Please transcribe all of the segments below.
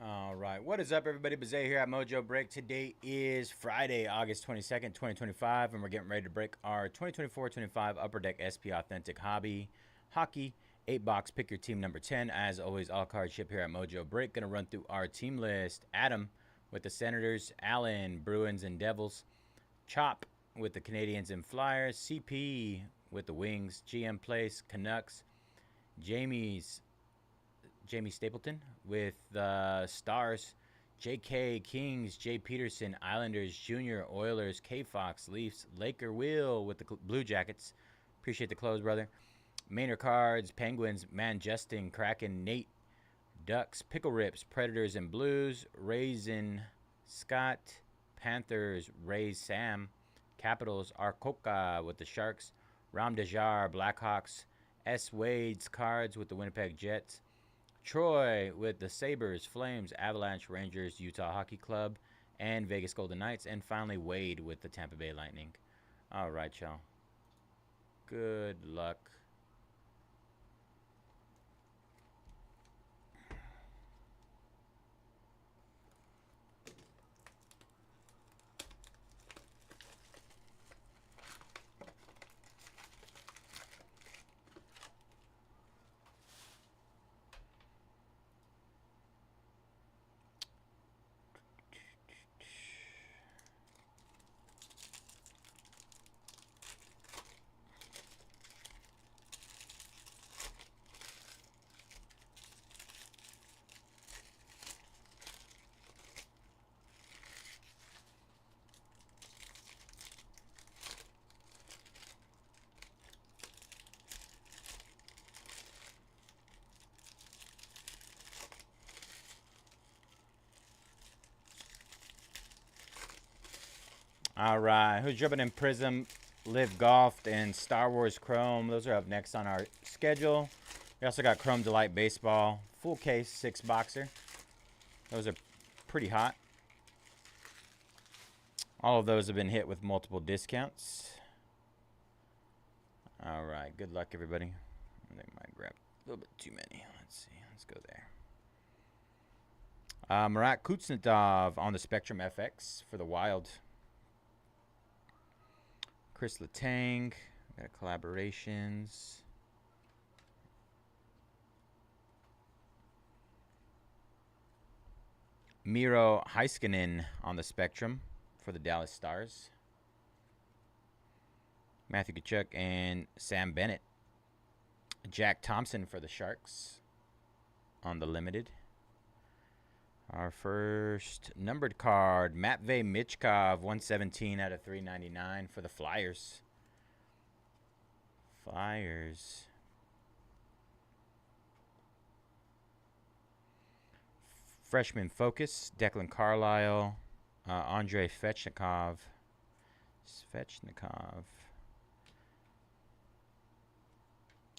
All right. What is up, everybody? Bazay here at Mojobreak. Today is Friday, August 22nd, 2025, and we're getting ready to break our 2024-25 Upper Deck SP Authentic Hobby Hockey 8-box Pick Your Team number 10. As always, all cards ship here at Mojobreak. Going to run through our team list. Adam with the Senators, Allen, Bruins, and Devils, Chop with the Canadians and Flyers, CP with the Wings, GM Place, Canucks, Jamie Stapleton with the Stars, JK Kings, Jay Peterson, Islanders, Junior, Oilers, K Fox, Leafs, Laker Will with the Blue Jackets. Appreciate the close, brother. Maynard Cards, Penguins, Man Justin, Kraken, Nate, Ducks, Pickle Rips, Predators and Blues, Raisin, Scott, Panthers, Rays, Sam, Capitals, Arcoca with the Sharks, Ram Dejar, Blackhawks, S. Wade's Cards with the Winnipeg Jets, Troy with the Sabres, Flames, Avalanche, Rangers, Utah Hockey Club, and Vegas Golden Knights. And finally, Wade with the Tampa Bay Lightning. All right, y'all. Good luck. All right, who's jumping in Prism, Live Golf, and Star Wars Chrome? Those are up next on our schedule. We also got Chrome Delight Baseball, full case, 6-boxer. Those are pretty hot. All of those have been hit with multiple discounts. All right, good luck, everybody. I think I might grab a little bit too many. Let's see. Let's go there. Marat Kuznetsov on the Spectrum FX for the Wild. Chris Letang. Got collaborations. Miro Heiskanen on the Spectrum for the Dallas Stars. Matthew Tkachuk and Sam Bennett. Jack Thompson for the Sharks on the Limited. Our first numbered card, Matvey Michkov, 117 out of 399 for the Flyers. Flyers. Freshman Focus, Declan Carlisle, Andrei Svechnikov.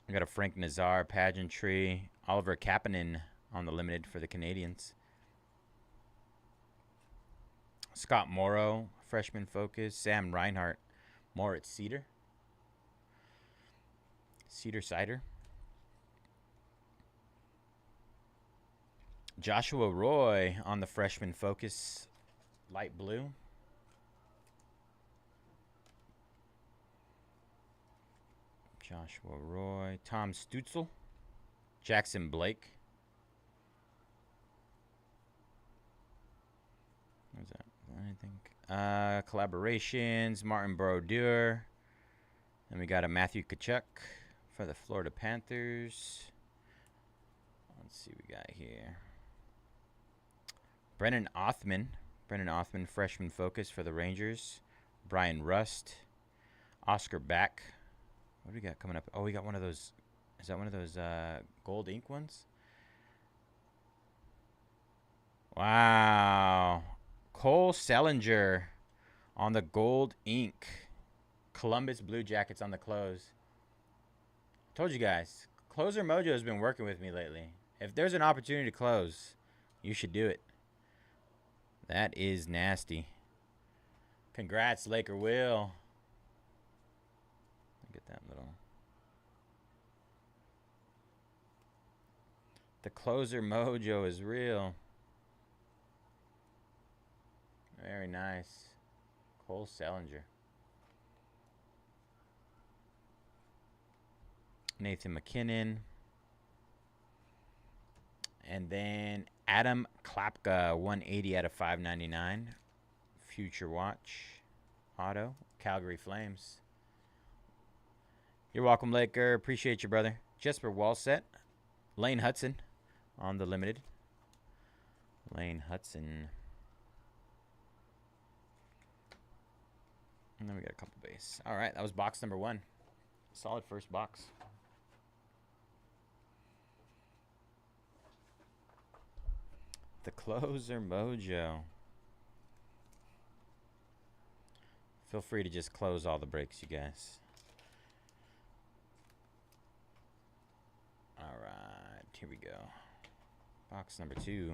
I got a Frank Nazar pageantry. Oliver Kapanen on the Limited for the Canadians. Scott Morrow, Freshman Focus. Sam Reinhart, Moritz Cedar. Cedar Cider. Joshua Roy on the Freshman Focus, light blue. Joshua Roy. Tom Stutzel. Jackson Blake. What was that? Anything? Collaborations. Martin Brodeur. And we got a Matthew Tkachuk for the Florida Panthers. Let's see what we got here. Brennan Othman, Freshman Focus for the Rangers. Brian Rust. Oscar Back. What do we got coming up? Oh, we got one of those. Is that one of those gold ink ones? Wow. Cole Sellinger on the gold ink. Columbus Blue Jackets on the close. Told you guys, Closer Mojo has been working with me lately. If there's an opportunity to close, you should do it. That is nasty. Congrats, Laker Will. Get that little. The Closer Mojo is real. Very nice. Cole Sellinger. Nathan McKinnon. And then Adam Klapka, 180 out of 599. Future Watch. Auto. Calgary Flames. You're welcome, Laker. Appreciate you, brother. Jesper Wallset. Lane Hudson on the limited. Lane Hudson. And then we got a couple base. All right, that was box number 1. Solid first box. The closer mojo. Feel free to just close all the breaks, you guys. All right, here we go. Box number 2.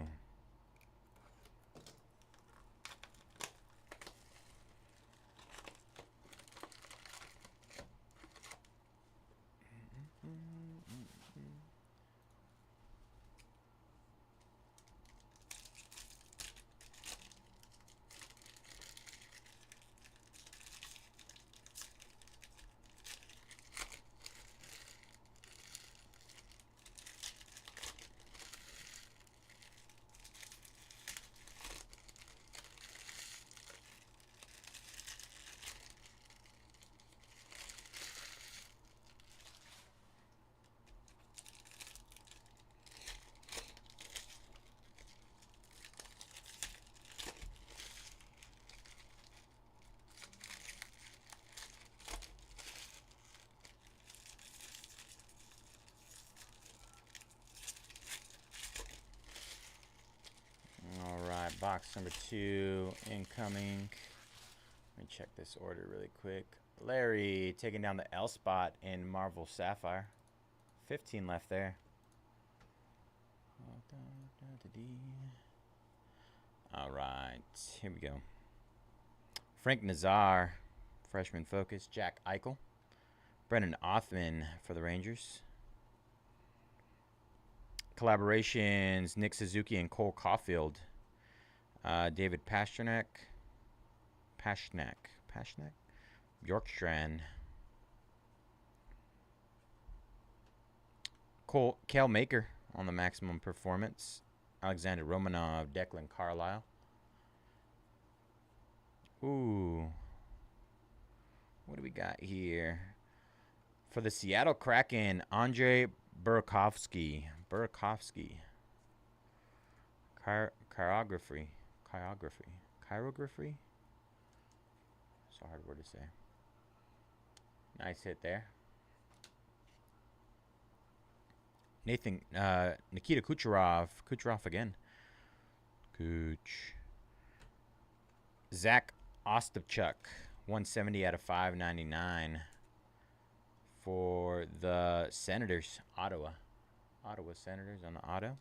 Box number 2 incoming. Let me check this order really quick. Larry taking down the L spot in Marvel Sapphire. 15 left there. All right, here we go. Frank Nazar, freshman focus. Jack Eichel. Brendan Othman for the Rangers. Collaborations, Nick Suzuki and Cole Caulfield. David Pasternak. Bjorkstrand. Kale Maker on the maximum performance. Alexander Romanov, Declan Carlisle. Ooh. What do we got here? For the Seattle Kraken, Andre Burakovsky. Chirography. It's a hard word to say. Nice hit there. Nikita Kucherov. Kucherov again. Zach Ostapchuk. 170 out of 599 for the Senators. Ottawa Senators on the auto.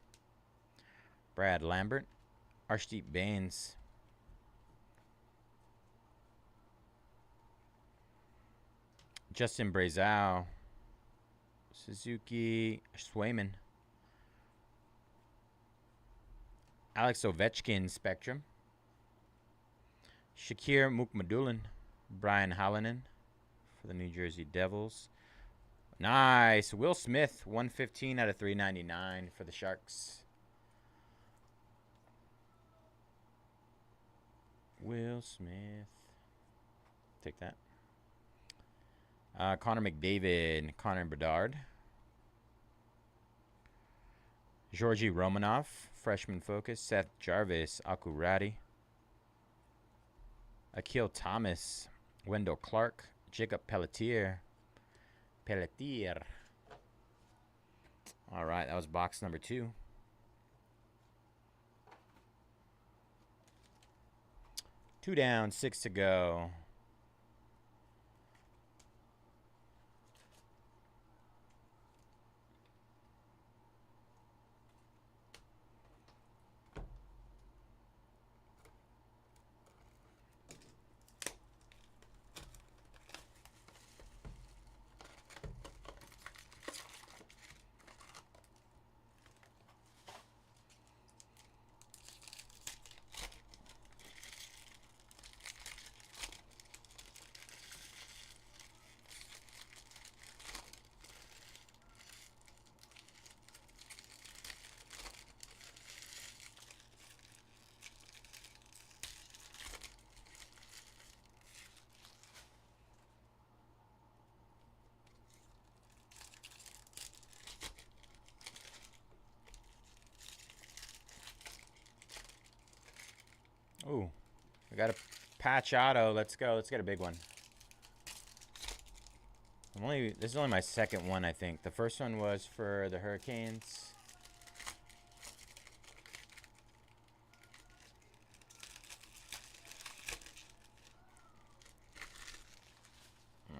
Brad Lambert. Arshdeep Bains. Justin Brazow. Suzuki Swayman. Alex Ovechkin Spectrum. Shakir Mukmadulin. Brian Hallinan for the New Jersey Devils. Nice. Will Smith, 115 out of 399 for the Sharks. Will Smith. Take that. Connor McDavid, Connor Bedard. Georgi Romanov, freshman focus. Seth Jarvis, Akurati. Akil Thomas, Wendell Clark, Jacob Pelletier. All right, that was box number 2. 2 down, 6 to go. Ooh, we got a patch auto. Let's go. Let's get a big one. This is only my second one, I think. The first one was for the Hurricanes.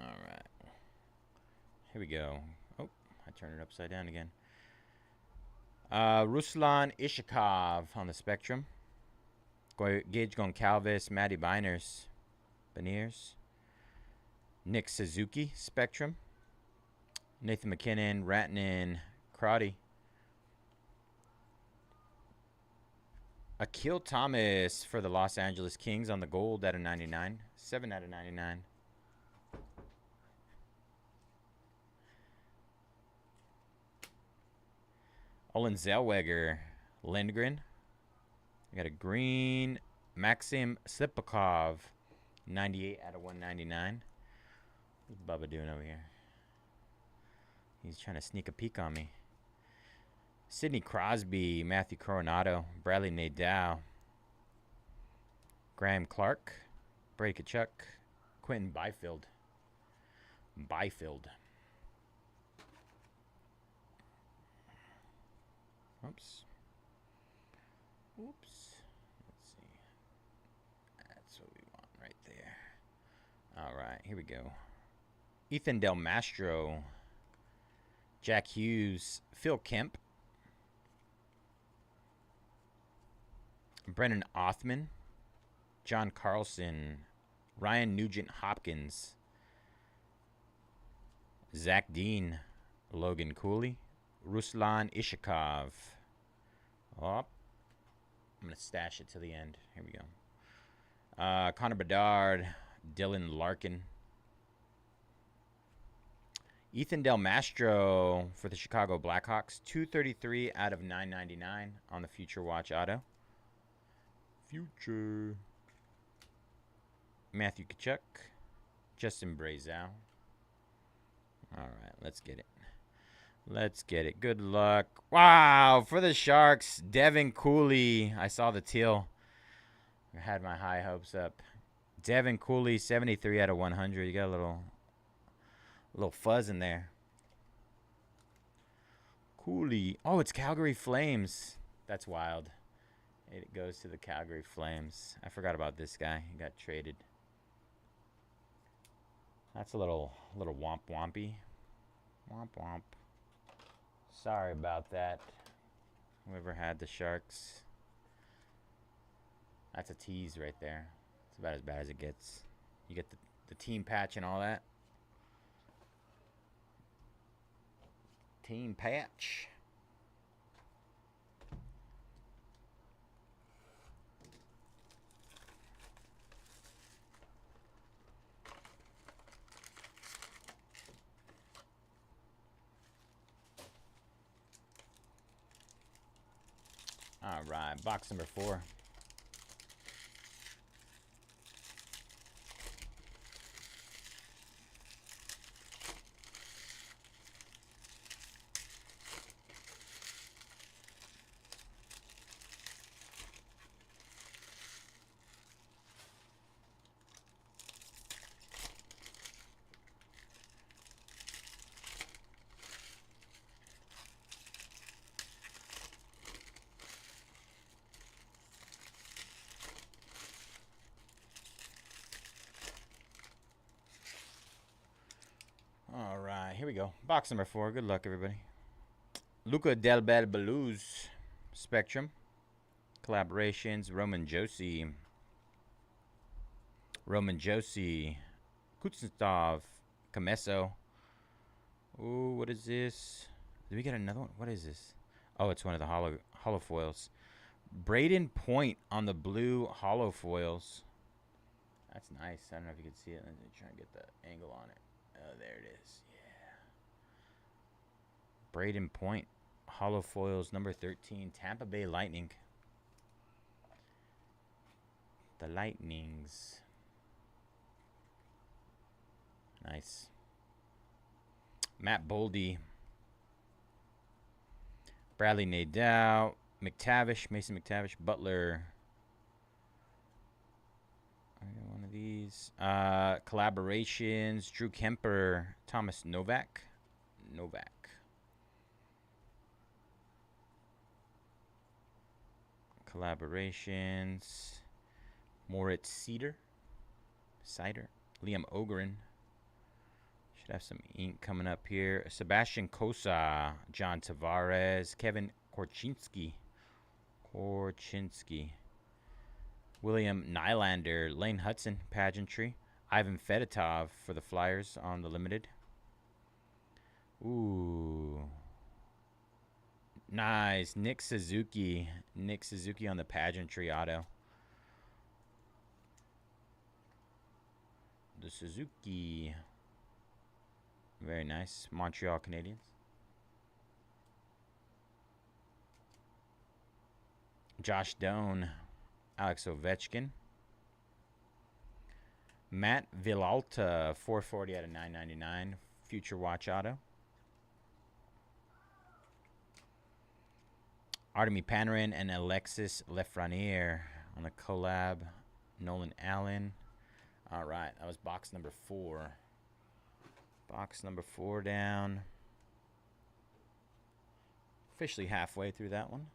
All right. Here we go. Oh, I turned it upside down again. Ruslan Ishakov on the Spectrum. Gage Goncalves, Matty Beiners, Beniers. Nick Suzuki, Spectrum. Nathan McKinnon, Rantanen, Crotty. Akil Thomas for the Los Angeles Kings on the gold out of 99. 7 out of 99. Olin Zellweger, Lindgren. We got a green Maxim Sipakov, 98 out of 199. What's Bubba doing over here? He's trying to sneak a peek on me. Sidney Crosby, Matthew Coronado, Bradley Nadeau, Graham Clark, Brady Tkachuk, Quentin Byfield. Oops. Let's see. That's what we want right there. All right, here we go. Ethan Del Mastro, Jack Hughes, Phil Kemp, Brennan Othman, John Carlson, Ryan Nugent Hopkins, Zach Dean, Logan Cooley, Ruslan Ishakov. Oh, I'm going to stash it to the end. Here we go. Connor Bedard, Dylan Larkin. Ethan Del Mastro for the Chicago Blackhawks. 233 out of 999 on the Future Watch auto. Future. Matthew Tkachuk. Justin Brazeau. All right, let's get it. Let's get it. Good luck. Wow, for the Sharks, Devin Cooley. I saw the teal. I had my high hopes up. Devin Cooley, 73 out of 100. You got a little fuzz in there. Cooley. Oh, it's Calgary Flames. That's wild. It goes to the Calgary Flames. I forgot about this guy. He got traded. That's a little womp-wompy. Womp-womp. Sorry about that. Whoever had the Sharks. That's a tease right there. It's about as bad as it gets. You get the team patch and all that. Team patch. All right, box number 4. All right, here we go. Box number 4. Good luck, everybody. Luca Del Bel Beluz, Spectrum. Collaborations, Roman Josi, Kuznetsov, Camesso. Ooh, what is this? Did we get another one? What is this? Oh, it's one of the holofoils. Braden Point on the blue holofoils. That's nice. I don't know if you can see it. Let me try and get the angle on it. Oh, there it is. Yeah. Braden Point, holofoils number 13, Tampa Bay Lightning. The Lightnings. Nice. Matt Boldy. Bradley Nadeau. Mason McTavish. Butler. Rookies. Collaborations. Drew Kemper. Thomas Novak. Collaborations. Moritz Cider. Liam Ogren. Should have some ink coming up here. Sebastian Kosa. John Tavares. Kevin Korchinski. William Nylander. Lane Hudson. Pageantry. Ivan Fedotov for the Flyers on the limited. Ooh. Nice. Nick Suzuki on the pageantry auto. The Suzuki. Very nice. Montreal Canadiens. Josh Doan. Alex Ovechkin. Matt Villalta. 440 out of 999. Future Watch auto. Artemi Panarin and Alexis Lafreniere on the collab. Nolan Allen. All right, that was box number 4. Box number 4 down. Officially halfway through that one.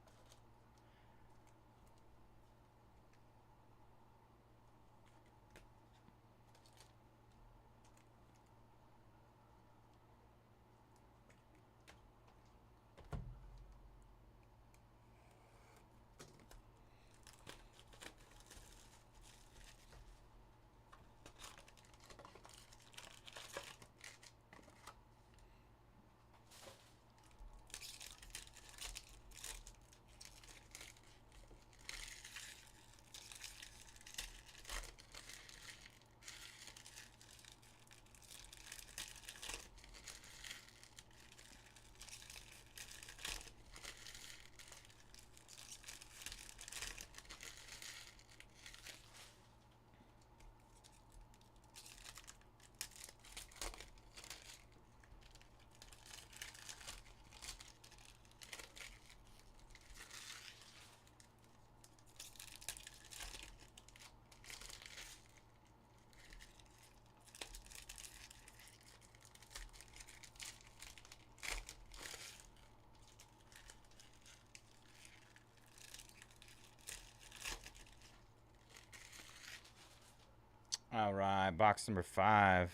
All right, box number 5.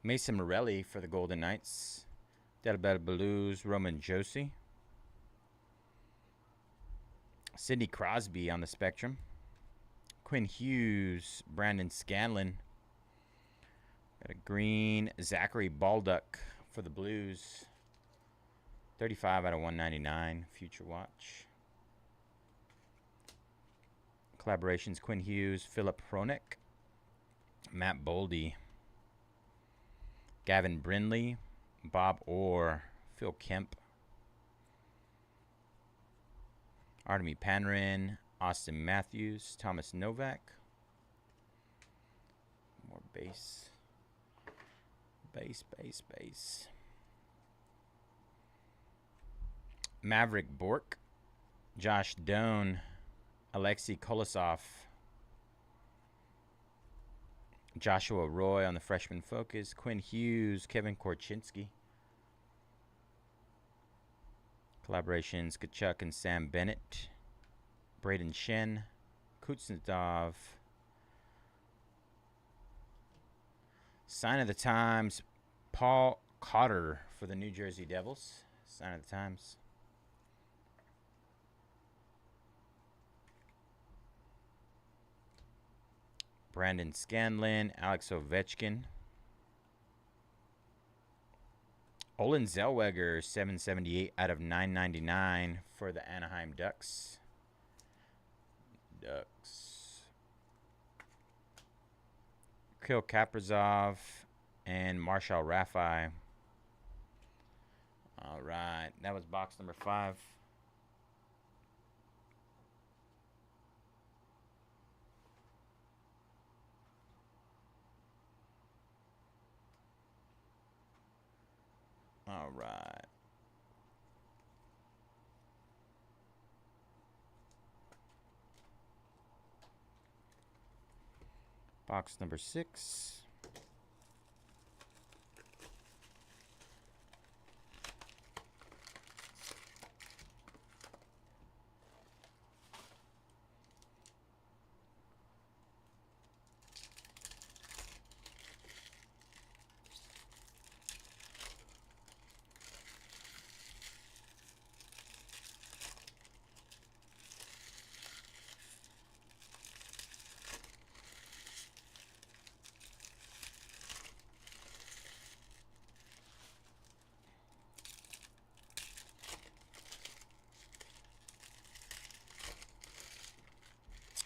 Mason Morelli for the Golden Knights. Delabella Blues, Roman Josi. Sidney Crosby on the Spectrum. Quinn Hughes, Brandon Scanlon. Got a green Zachary Balduck for the Blues. 35 out of 199, Future Watch. Collaborations, Quinn Hughes, Philip Hronek. Matt Boldy. Gavin Brindley. Bob Orr. Phil Kemp. Artemi Panarin. Austin Matthews. Thomas Novak. More base. Base. Maverick Bork. Josh Doan. Alexei Kolosov. Joshua Roy on the freshman focus. Quinn Hughes. Kevin Korchinski. Collaborations, Kachuk and Sam Bennett. Braden Shen. Kuznetsov. Sign of the Times, Paul Cotter for the New Jersey Devils. Sign of the Times. Brandon Scanlon, Alex Ovechkin. Olin Zellweger, 778 out of 999 for the Anaheim Ducks. Kirill Kaprizov and Marshall Raffi. All right, that was box number 5. All right. Box number 6.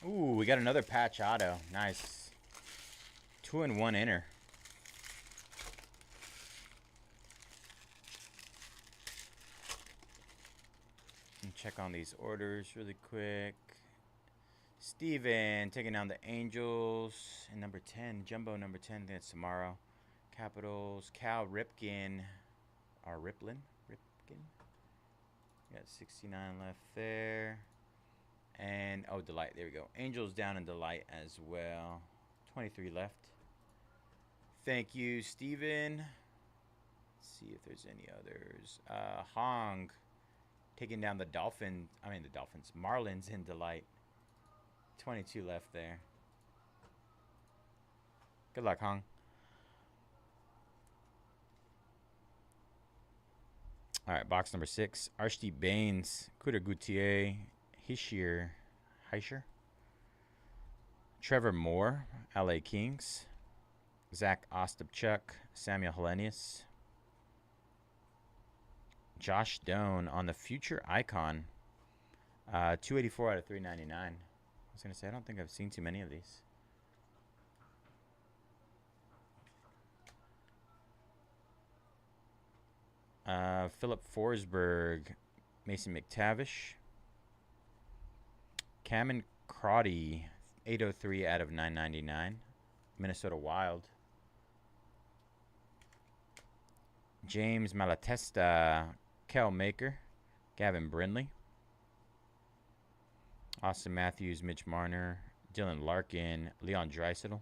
Ooh, we got another patch auto. Nice. 2-in-1 inner. Check on these orders really quick. Steven taking down the Angels. And number 10, Jumbo number 10, I think that's tomorrow. Capitals, Cal Ripken. Or Ripken. Got 69 left there. And, oh, Delight. There we go. Angels down in Delight as well. 23 left. Thank you, Steven. Let's see if there's any others. Hong taking down the Dolphins. Marlins in Delight. 22 left there. Good luck, Hong. All right, box number 6. Arshdeep Baines, Kuder Gutierrez, Heischer, Trevor Moore, LA Kings, Zach Ostapchuk, Samuel Hellenius, Josh Doan on the Future Icon, 284 out of 399. I was going to say, I don't think I've seen too many of these. Philip Forsberg, Mason McTavish, Cameron Crotty, 803 out of 999. Minnesota Wild. James Malatesta, Kel Maker, Gavin Brindley, Austin Matthews, Mitch Marner, Dylan Larkin, Leon Draisaitl.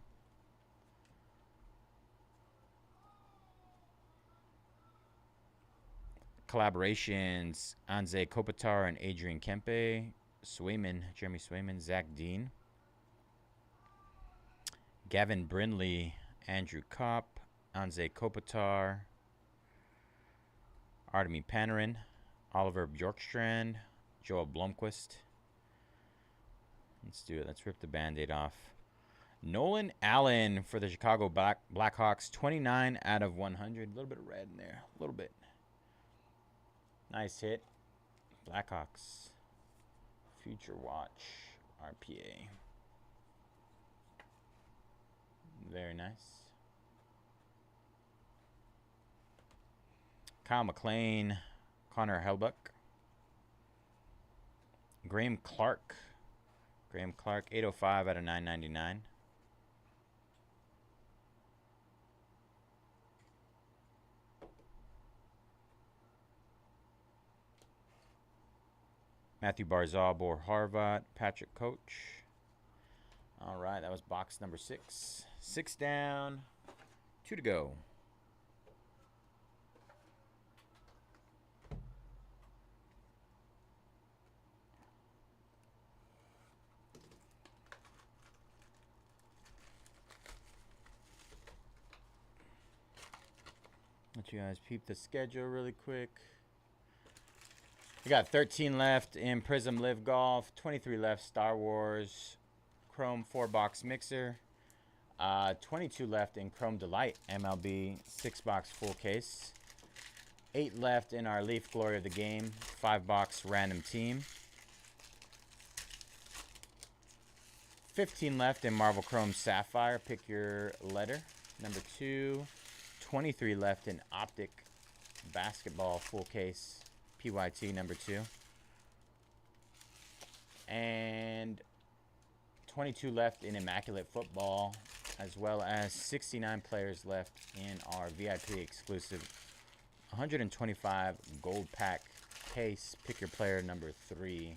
Collaborations, Anze Kopitar and Adrian Kempe, Jeremy Swayman, Zach Dean, Gavin Brindley, Andrew Kopp, Anze Kopitar, Artemi Panarin, Oliver Bjorkstrand, Joel Blomqvist. Let's do it. Let's rip the Band-Aid off. Nolan Allen for the Chicago Blackhawks, 29 out of 100. A little bit of red in there. A little bit. Nice hit. Blackhawks. Future Watch. RPA. Very nice. Kyle McLean. Connor Helbuck. Graham Clark. 805 out of 999. Matthew Barzal, Bor Harvat, Patrick Coach. All right, that was box number 6. 6 down, 2 to go. Let you guys peep the schedule really quick. We got 13 left in Prism Live Golf, 23 left Star Wars Chrome 4-box mixer, 22 left in Chrome Delight MLB 6-box full case, 8 left in our Leaf Glory of the Game 5-box random team, 15 left in Marvel Chrome Sapphire, pick your letter, number 2, 23 left in Optic Basketball full case, PYT number 2. And 22 left in Immaculate Football, as well as 69 players left in our VIP exclusive 125 gold pack case. Pick your player number 3.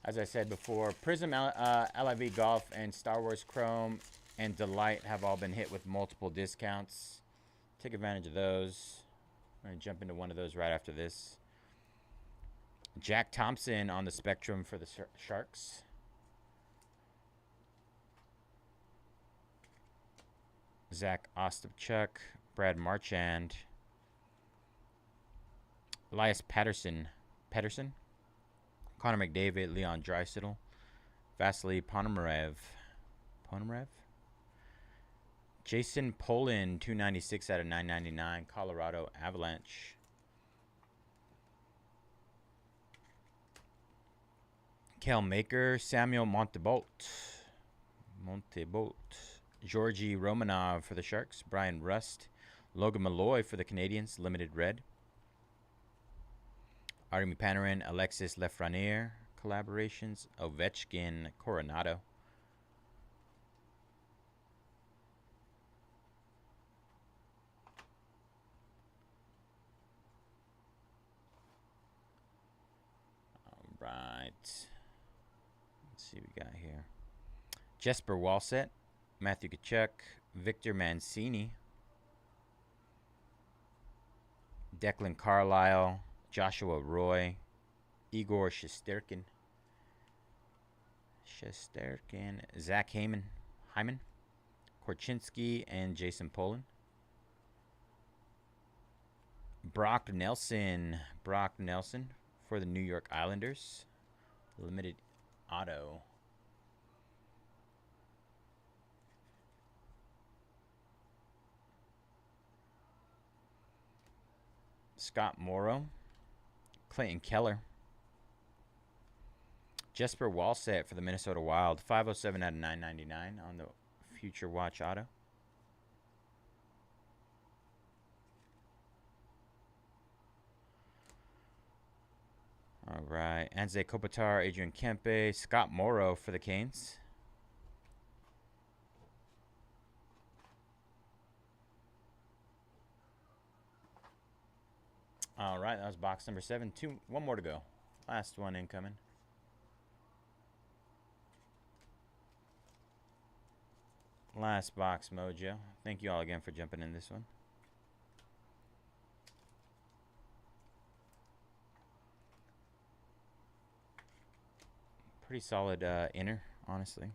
As I said before, Prism, LIV Golf, and Star Wars Chrome and Delight have all been hit with multiple discounts. Take advantage of those. I'm going to jump into one of those right after this. Jack Thompson on the Spectrum for the Sharks. Zach Ostapchuk, Brad Marchand, Elias Patterson, Connor McDavid, Leon Draisaitl, Vasily Ponomarev, Jason Polin, 296 out of 999, Colorado Avalanche. Kel Maker, Samuel Montebolt, Georgi Romanov for the Sharks, Brian Rust, Logan Malloy for the Canadiens, limited red. Artemi Panarin, Alexis Lafreniere collaborations, Ovechkin, Coronado. All right. Let's see what we got here. Jesper Walsett, Matthew Tkachuk, Victor Mancini, Declan Carlisle, Joshua Roy, Igor Shesterkin, Zach Hyman, Korchinski, and Jason Polin. Brock Nelson for the New York Islanders, limited auto. Scott Morrow, Clayton Keller, Jesper Walsett for the Minnesota Wild, 507 out of 999 on the Future Watch auto. All right, Anze Kopitar, Adrian Kempe, Scott Morrow for the Canes. All right, that was box number 7. One more to go. Last one incoming. Last box, Mojo. Thank you all again for jumping in this one. Pretty solid inner, honestly.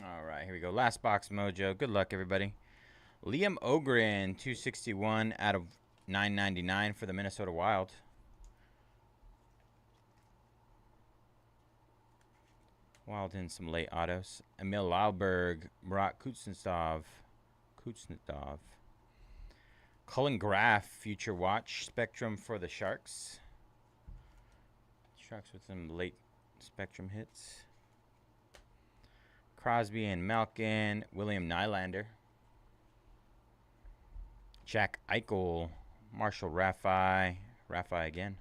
All right, here we go. Last box, Mojo. Good luck, everybody. Liam Ogren, 261 out of 999 for the Minnesota Wild. Wild in some late autos. Emil Lalberg, Murat Kuznetsov. Cullen Graff, Future Watch, Spectrum for the Sharks. Sharks with some late Spectrum hits. Crosby and Malkin, William Nylander. Jack Eichel, Marshall Raffi again.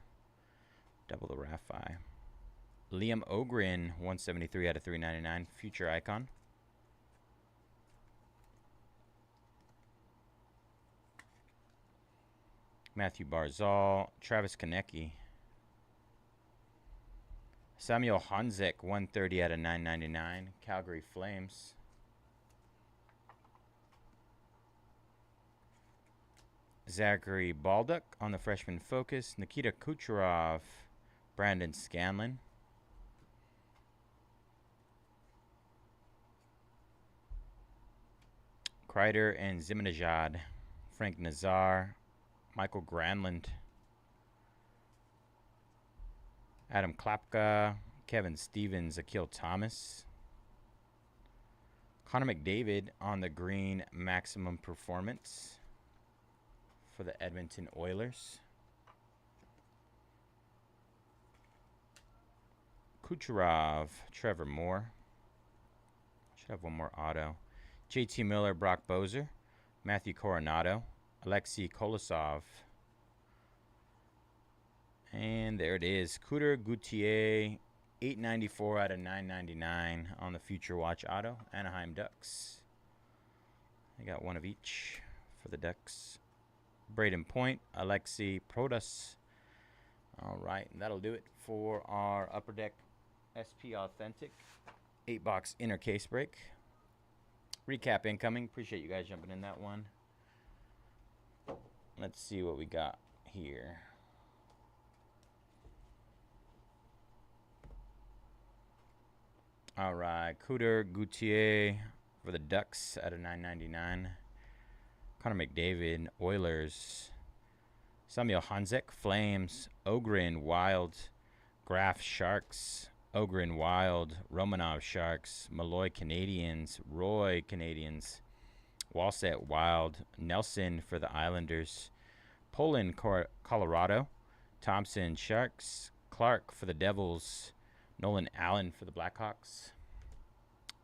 Double the Raffi. Liam Ogren, 173 out of 399, Future Icon. Matthew Barzal, Travis Konecny. Samuel Honzek, 130 out of 999, Calgary Flames. Zachary Baldock on the freshman focus. Nikita Kucherov, Brandon Scanlon. Kreider and Ziminejad. Frank Nazar. Michael Granlund. Adam Klapka. Kevin Stevens. Akil Thomas. Connor McDavid on the green maximum performance for the Edmonton Oilers. Kucherov, Trevor Moore. Should have one more auto. JT Miller, Brock Boser. Matthew Coronado. Alexei Kolosov. And there it is. Cooter Gauthier, 894 out of 999 on the Future Watch auto. Anaheim Ducks. I got one of each for the Ducks. Braden Point, Alexei Protas. All right, and that'll do it for our Upper Deck SP Authentic 8-box inner case break. Recap incoming. Appreciate you guys jumping in that one. Let's see what we got here. All right, Cooter Gauthier for the Ducks out of 999. Connor McDavid, Oilers. Samuel Hanzek, Flames. Ogren, Wild. Graf, Sharks. Ogren, Wild. Romanov, Sharks. Malloy, Canadiens. Roy, Canadiens. Walsett, Wild. Nelson for the Islanders. Poland, Colorado. Thompson, Sharks. Clark for the Devils. Nolan Allen for the Blackhawks.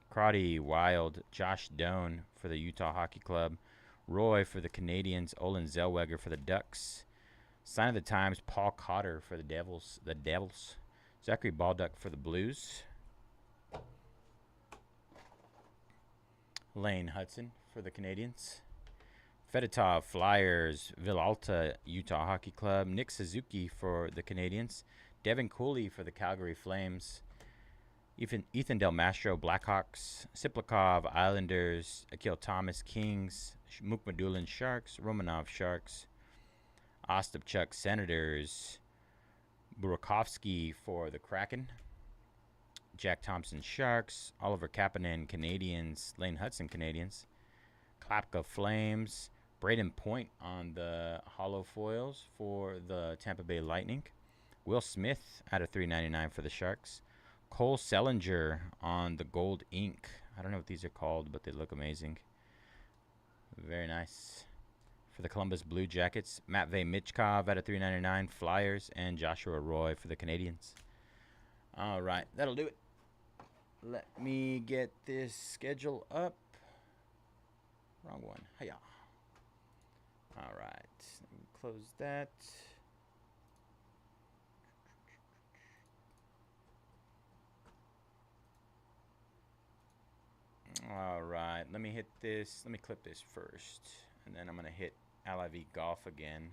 Crotty, Wild. Josh Doan for the Utah Hockey Club. Roy for the Canadiens. Olin Zellweger for the Ducks. Sign of the Times, Paul Cotter for the Devils. Zachary Balduck for the Blues. Lane Hudson for the Canadiens. Fedotov, Flyers. Villalta, Utah Hockey Club. Nick Suzuki for the Canadiens. Devin Cooley for the Calgary Flames. Ethan Del Mastro, Blackhawks. Siplikov, Islanders. Akil Thomas, Kings. Mukmadulin, Sharks. Romanov, Sharks. Ostapchuk, Senators. Burakovsky for the Kraken. Jack Thompson, Sharks. Oliver Kapanen, Canadiens. Lane Hudson, Canadiens. Klapka, Flames. Braden Point on the hollow foils for the Tampa Bay Lightning. Will Smith out of 399 for the Sharks. Cole Sellinger on the gold ink. I don't know what these are called, but they look amazing. Very nice. For the Columbus Blue Jackets, Matvey Michkov out of 399, Flyers, and Joshua Roy for the Canadiens. All right, that'll do it. Let me get this schedule up. Wrong one. Hiya. All right, let me close that. All right, let me hit this. Let me clip this first, and then I'm going to hit LIV Golf again.